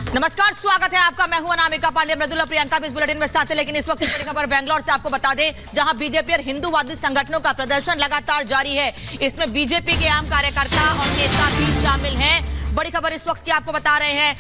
नमस्कार, स्वागत है आपका। मैं हूं अनामिका पांडे। मृदुला प्रियंका भी इस बुलेटिन में साथ है, लेकिन इस वक्त की बड़ी खबर बेंगलोर से आपको बता दें, जहां बीजेपी और हिंदूवादी संगठनों का प्रदर्शन लगातार जारी है। इसमें बीजेपी के आम कार्यकर्ता और नेता भी शामिल हैं। बड़ी खबर इस वक्त की आपको बता रहे हैं,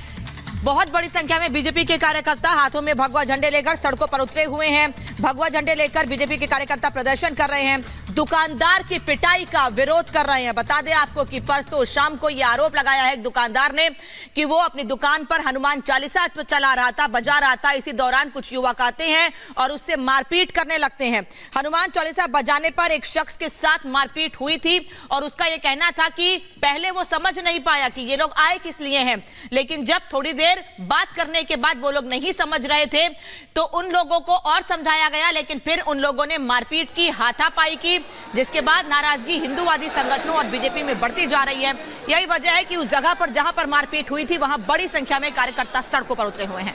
बहुत बड़ी संख्या में बीजेपी के कार्यकर्ता हाथों में भगवा झंडे लेकर सड़कों पर उतरे हुए हैं। भगवा झंडे लेकर बीजेपी के कार्यकर्ता प्रदर्शन कर रहे हैं, दुकानदार की पिटाई का विरोध कर रहे हैं। बता दें आपको कि परसों शाम को यह आरोप लगाया है एक दुकानदार ने कि वो अपनी दुकान पर हनुमान चालीसा चला रहा था, बजा रहा था। इसी दौरान कुछ युवक आते हैं और उससे मारपीट करने लगते हैं। हनुमान चालीसा बजाने पर एक शख्स के साथ मारपीट हुई थी और उसका यह कहना था कि पहले वो समझ नहीं पाया कि ये लोग आए किस लिए हैं, लेकिन जब थोड़ी देर बात करने के बाद वो लोग नहीं समझ रहे थे तो उन लोगों को और समझाया गया, लेकिन फिर उन लोगों ने मारपीट की, हाथापाई की, जिसके बाद नाराजगी हिंदूवादी संगठनों और बीजेपी में बढ़ती जा रही है। यही वजह है कि उस जगह पर जहां पर मारपीट हुई थी वहां बड़ी संख्या में कार्यकर्ता सड़कों पर उतरे हुए हैं।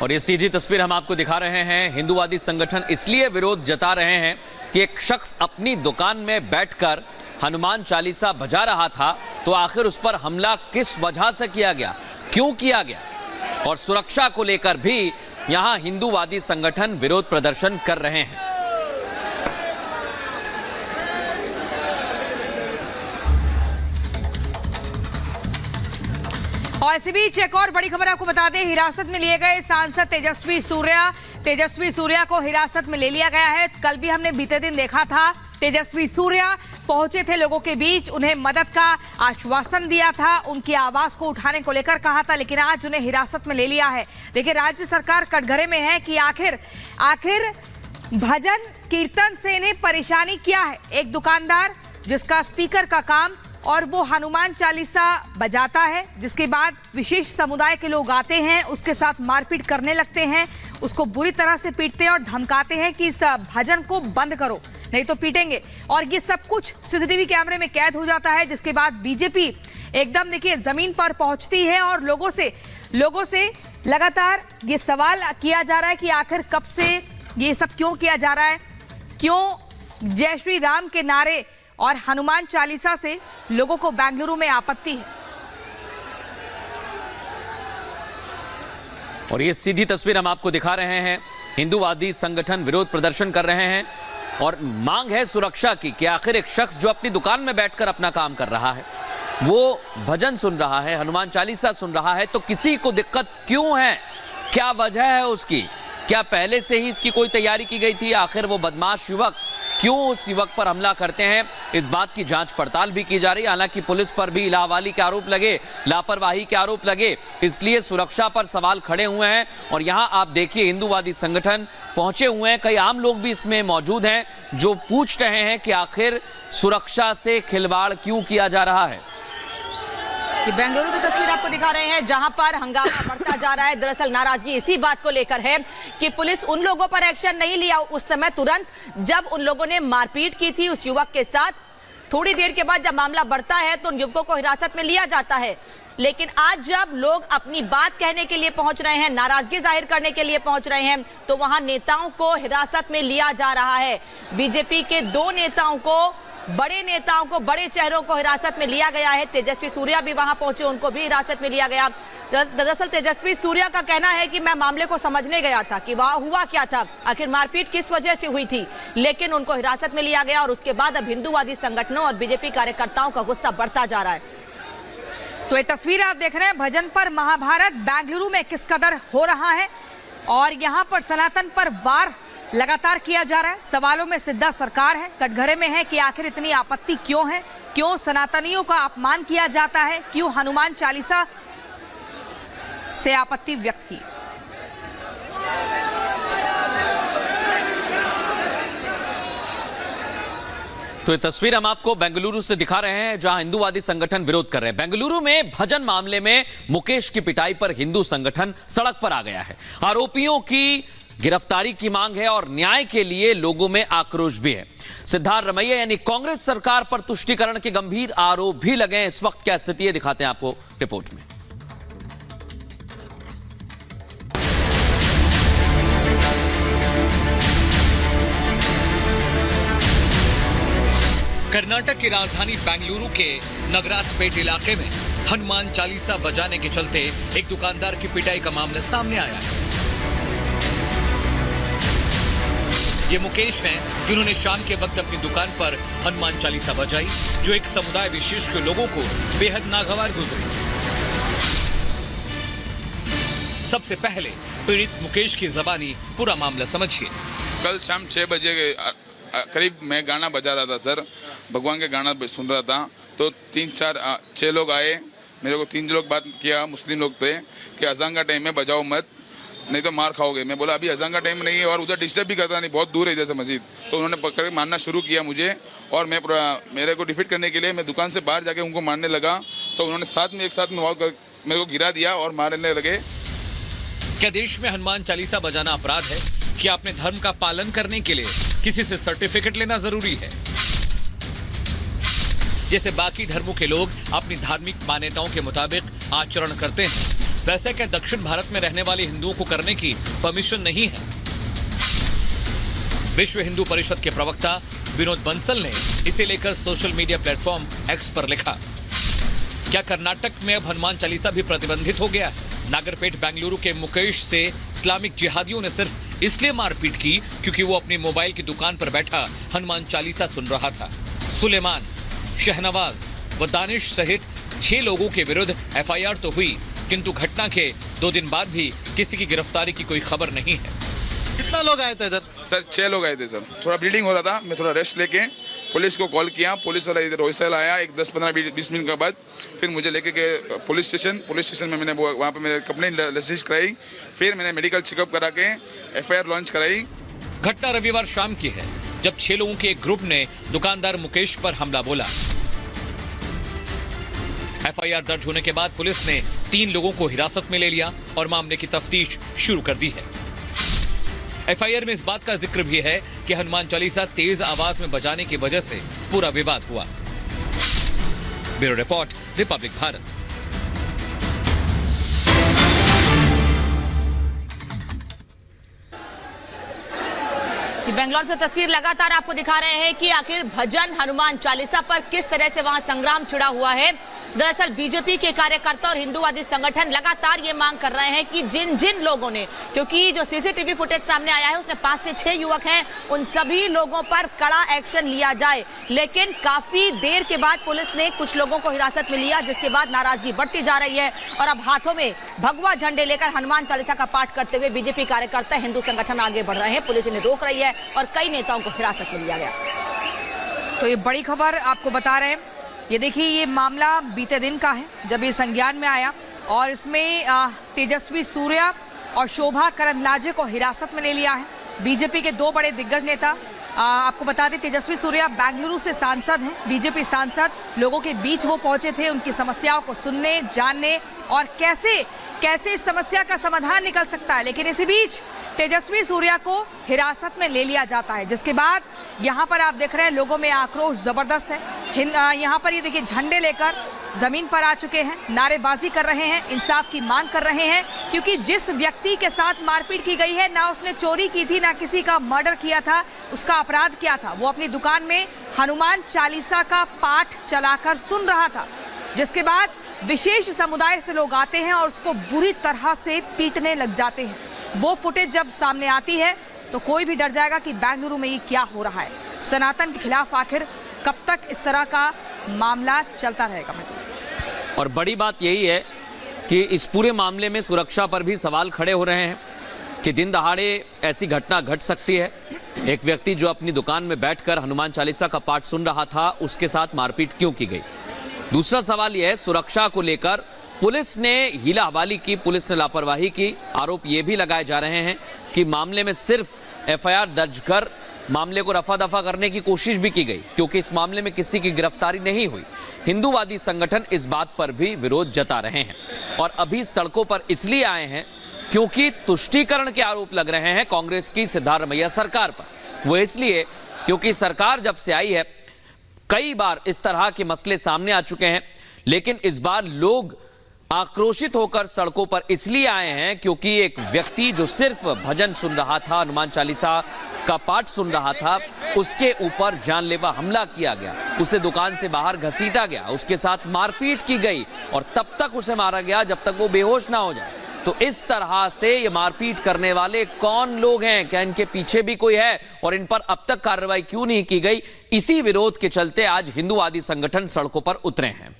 और ये सीधी तस्वीर हम आपको दिखा रहे हैं। हिंदूवादी संगठन इसलिए विरोध जता रहे हैं कि एक शख्स अपनी दुकान में बैठकर हनुमान चालीसा बजा रहा था, तो आखिर उस पर हमला किस वजह से किया गया, क्यों किया गया, और सुरक्षा को लेकर भी यहां हिंदूवादी संगठन विरोध प्रदर्शन कर रहे हैं। और इसी बीच एक और बड़ी खबर आपको बता दें, हिरासत में लिए गए सांसद तेजस्वी सूर्या को हिरासत में ले लिया गया है। कल भी हमने बीते दिन देखा था, तेजस्वी सूर्या पहुंचे थे लोगों के बीच, उन्हें मदद का आश्वासन दिया था, उनकी आवाज को उठाने को लेकर कहा था, लेकिन आज उन्हें हिरासत में ले लिया है। देखिए, राज्य सरकार कटघरे में है कि आखिर भजन कीर्तन से इन्हें परेशानी क्या है। एक दुकानदार जिसका स्पीकर का काम और वो हनुमान चालीसा बजाता है, जिसके बाद विशेष समुदाय के लोग आते हैं, उसके साथ मारपीट करने लगते हैं, उसको बुरी तरह से पीटते हैं और धमकाते हैं कि इस भजन को बंद करो नहीं तो पीटेंगे। और ये सब कुछ सीसीटीवी कैमरे में कैद हो जाता है, जिसके बाद बीजेपी एकदम देखिए जमीन पर पहुंचती है और लोगों से लगातार ये सवाल किया जा रहा है कि आखिर कब से ये सब क्यों किया जा रहा है, क्यों जय श्री राम के नारे और हनुमान चालीसा से लोगों को बेंगलुरु में आपत्ति है। और ये सीधी तस्वीर हम आपको दिखा रहे हैं। हिंदूवादी संगठन विरोध प्रदर्शन कर रहे हैं और मांग है सुरक्षा की कि आखिर एक शख्स जो अपनी दुकान में बैठकर अपना काम कर रहा है, वो भजन सुन रहा है, हनुमान चालीसा सुन रहा है, तो किसी को दिक्कत क्यों है, क्या वजह है उसकी, क्या पहले से ही इसकी कोई तैयारी की गई थी, आखिर वो बदमाश युवक क्यों उस युवक पर हमला करते हैं, इस बात की जांच पड़ताल भी की जा रही है। हालांकि पुलिस पर भी इलाहवाली के आरोप लगे, लापरवाही के आरोप लगे, इसलिए सुरक्षा पर सवाल खड़े हुए हैं। और यहां आप देखिए, हिंदूवादी संगठन पहुंचे हुए हैं, कई आम लोग भी इसमें मौजूद हैं जो पूछ रहे हैं कि आखिर सुरक्षा से खिलवाड़ क्यों किया जा रहा है। ये बेंगलुरु की तस्वीर आपको दिखा रहे हैं, जहां पर हंगामा बढ़ता जा रहा है। दरअसल नाराजगी इसी बात को लेकर है कि पुलिस उन लोगों पर एक्शन नहीं लिया उस समय तुरंत, जब उन लोगों ने मारपीट की थी उस युवक के साथ। थोड़ी देर के बाद जब मामला बढ़ता है तो उन युवकों को हिरासत में लिया जाता है, लेकिन आज जब लोग अपनी बात कहने के लिए पहुंच रहे हैं, नाराजगी जाहिर करने के लिए पहुंच रहे हैं, तो वहां नेताओं को हिरासत में लिया जा रहा है। बीजेपी के दो नेताओं को, बड़े चेहरों को हिरासत में लिया गया है। तेजस्वी सूर्या भी वहां पहुंचे, उनको भी हिरासत में लिया गया। दरअसल तेजस्वी सूर्या का कहना है कि मैं मामले को समझने गया था कि वहां हुआ क्या था, आखिर मारपीट किस वजह से हुई थी, लेकिन उनको हिरासत में लिया गया। और उसके बाद अब हिंदूवादी संगठनों और बीजेपी कार्यकर्ताओं का गुस्सा बढ़ता जा रहा है। तो ये तस्वीर आप देख रहे हैं, भजन पर महाभारत बेंगलुरु में किस कदर हो रहा है और यहाँ पर सनातन पर वार लगातार किया जा रहा है। सवालों में सिद्धा सरकार है, कटघरे में है कि आखिर इतनी आपत्ति क्यों है, क्यों सनातनियों का अपमान किया जाता है, क्यों हनुमान चालीसा से आपत्ति व्यक्त की। तो ये तस्वीर हम आपको बेंगलुरु से दिखा रहे हैं, जहां हिंदूवादी संगठन विरोध कर रहे हैं। बेंगलुरु में भजन मामले में मुकेश की पिटाई पर हिंदू संगठन सड़क पर आ गया है। आरोपियों की गिरफ्तारी की मांग है और न्याय के लिए लोगों में आक्रोश भी है। सिद्धार्थ रमैया यानी कांग्रेस सरकार पर तुष्टीकरण के गंभीर आरोप भी लगे हैं। इस वक्त क्या स्थिति है, दिखाते हैं आपको रिपोर्ट में। कर्नाटक की राजधानी बेंगलुरु के नगराजपेट इलाके में हनुमान चालीसा बजाने के चलते एक दुकानदार की पिटाई का मामला सामने आया है। ये मुकेश हैं जिन्होंने शाम के वक्त अपनी दुकान पर हनुमान चालीसा बजाई, जो एक समुदाय विशेष के लोगों को बेहद नागवार गुजरी। सबसे पहले पीड़ित मुकेश की जबानी पूरा मामला समझिए। कल शाम 6 बजे के करीब मैं गाना बजा रहा था सर, भगवान के गाना सुन रहा था, तो 6 लोग आए, मेरे को 3 लोग बात किया, मुस्लिम लोग थे कि अजान का टाइम है, बजाओ मत नहीं तो मार खाओगे। मैं बोला अभी अजान का टाइम नहीं है और उधर डिस्टर्ब भी करता नहीं, बहुत दूर है इधर से मस्जिद। तो उन्होंने पकड़ के मारना शुरू किया मुझे, और मैं मेरे को डिफीट करने के लिए मैं दुकान से बाहर जाके उनको मारने लगा, तो उन्होंने एक साथ में मेरे को गिरा दिया और मारने लगे। क्या देश में हनुमान चालीसा बजाना अपराध है? क्या अपने धर्म का पालन करने के लिए किसी से सर्टिफिकेट लेना जरूरी है? जैसे बाकी धर्मों के लोग अपनी धार्मिक मान्यताओं के मुताबिक आचरण करते हैं, वैसे क्या दक्षिण भारत में रहने वाले हिंदुओं को करने की परमिशन नहीं है? विश्व हिंदू परिषद के प्रवक्ता विनोद बंसल ने इसे लेकर सोशल मीडिया प्लेटफॉर्म एक्स पर लिखा, क्या कर्नाटक में अब हनुमान चालीसा भी प्रतिबंधित हो गया है? नागरपेट बेंगलुरु के मुकेश से इस्लामिक जिहादियों ने सिर्फ इसलिए मारपीट की क्योंकि वो अपनी मोबाइल की दुकान पर बैठा हनुमान चालीसा सुन रहा था। सुलेमान, शहनवाज व दानिश सहित 6 लोगों के विरुद्ध एफआईआर तो हुई, किंतु घटना के 2 दिन बाद भी किसी की गिरफ्तारी की कोई खबर नहीं है। कितना लोग आए थे इधर? सर 6 लोग आए थे सर, थोड़ा ब्लीडिंग हो रहा था, मैं थोड़ा रेस्ट लेके पुलिस को कॉल किया, पुलिस वाला इधर होलसेल आया, एक 10-15-20 मिनट के बाद फिर मुझे लेके गए पुलिस स्टेशन में, मैंने वहाँ पे मैंने कंप्लेंट रजिस्टर कराई, फिर मैंने मेडिकल चेकअप करा के एफआईआर लॉन्च कराई। घटना रविवार शाम की है, जब 6 लोगों के एक ग्रुप ने दुकानदार मुकेश पर हमला बोला। एफआईआर दर्ज होने के बाद पुलिस ने 3 लोगों को हिरासत में ले लिया और मामले की तफ्तीश शुरू कर दी है। एफआईआर में इस बात का जिक्र भी है कि हनुमान चालीसा तेज आवाज में बजाने की वजह से पूरा विवाद हुआ। Bureau report, Republic Bharat. Bangalore से तस्वीर लगातार आपको दिखा रहे हैं कि आखिर भजन हनुमान चालीसा पर किस तरह से वहां संग्राम छिड़ा हुआ है। दरअसल बीजेपी के कार्यकर्ता और हिंदूवादी संगठन लगातार ये मांग कर रहे हैं कि जिन लोगों ने, क्योंकि जो सीसीटीवी फुटेज सामने आया है उसमें 5 से 6 युवक हैं, उन सभी लोगों पर कड़ा एक्शन लिया जाए। लेकिन काफी देर के बाद पुलिस ने कुछ लोगों को हिरासत में लिया, जिसके बाद नाराजगी बढ़ती जा रही है और अब हाथों में भगवा झंडे लेकर हनुमान चालीसा का पाठ करते हुए बीजेपी कार्यकर्ता, हिंदू संगठन आगे बढ़ रहे हैं। पुलिस इन्हें रोक रही है और कई नेताओं को हिरासत में लिया गया। तो ये बड़ी खबर आपको बता रहे हैं। ये देखिए, ये मामला बीते दिन का है जब ये संज्ञान में आया और इसमें तेजस्वी सूर्या और शोभा करंदलाजे को हिरासत में ले लिया है। बीजेपी के 2 बड़े दिग्गज नेता, आपको बता दें तेजस्वी सूर्या बेंगलुरु से सांसद हैं, बीजेपी सांसद। लोगों के बीच वो पहुंचे थे उनकी समस्याओं को सुनने, जानने और कैसे इस समस्या का समाधान निकल सकता है। लेकिन इसी बीच तेजस्वी सूर्या को हिरासत में ले लिया जाता है, जिसके बाद यहाँ पर आप देख रहे हैं लोगों में आक्रोश जबरदस्त है। यहाँ पर ये देखिए झंडे लेकर जमीन पर आ चुके हैं, नारेबाजी कर रहे हैं, इंसाफ की मांग कर रहे हैं, क्योंकि जिस व्यक्ति के साथ मारपीट की गई है, ना उसने चोरी की थी, ना किसी का मर्डर किया था, उसका अपराध क्या था? वो अपनी दुकान में हनुमान चालीसा का पाठ चलाकर सुन रहा था, जिसके बाद विशेष समुदाय से लोग आते हैं और उसको बुरी तरह से पीटने लग जाते हैं। वो फुटेज जब सामने आती है तो कोई भी डर जाएगा कि बेंगलुरु में ये क्या हो रहा है। सनातन के खिलाफ आखिर कब तक इस तरह का मामला चलता रहेगा? और बड़ी बात यही है कि इस पूरे मामले में सुरक्षा पर भी सवाल खड़े हो रहे हैं कि दिन दहाड़े ऐसी घटना घट सकती है। एक व्यक्ति जो अपनी दुकान में बैठकर हनुमान चालीसा का पाठ सुन रहा था, उसके साथ मारपीट क्यों की गई? दूसरा सवाल यह है, सुरक्षा को लेकर पुलिस ने हीला हवाली की, पुलिस ने लापरवाही की। आरोप ये भी लगाए जा रहे हैं कि मामले में सिर्फ एफआईआर दर्ज कर मामले को रफा दफा करने की कोशिश भी की गई, क्योंकि इस मामले में किसी की गिरफ्तारी नहीं हुई। हिंदूवादी संगठन इस बात पर भी विरोध जता रहे हैं और अभी सड़कों पर इसलिए आए हैं क्योंकि तुष्टीकरण के आरोप लग रहे हैं कांग्रेस की सिद्धारमैया सरकार पर। वो इसलिए क्योंकि सरकार जब से आई है कई बार इस तरह के मसले सामने आ चुके हैं, लेकिन इस बार लोग आक्रोशित होकर सड़कों पर इसलिए आए हैं क्योंकि एक व्यक्ति जो सिर्फ भजन सुन रहा था, हनुमान चालीसा का पाठ सुन रहा था, उसके ऊपर जानलेवा हमला किया गया, उसे दुकान से बाहर घसीटा गया, उसके साथ मारपीट की गई और तब तक उसे मारा गया जब तक वो बेहोश ना हो जाए। तो इस तरह से ये मारपीट करने वाले कौन लोग हैं, क्या इनके पीछे भी कोई है और इन पर अब तक कार्रवाई क्यों नहीं की गई? इसी विरोध के चलते आज हिंदूवादी संगठन सड़कों पर उतरे हैं।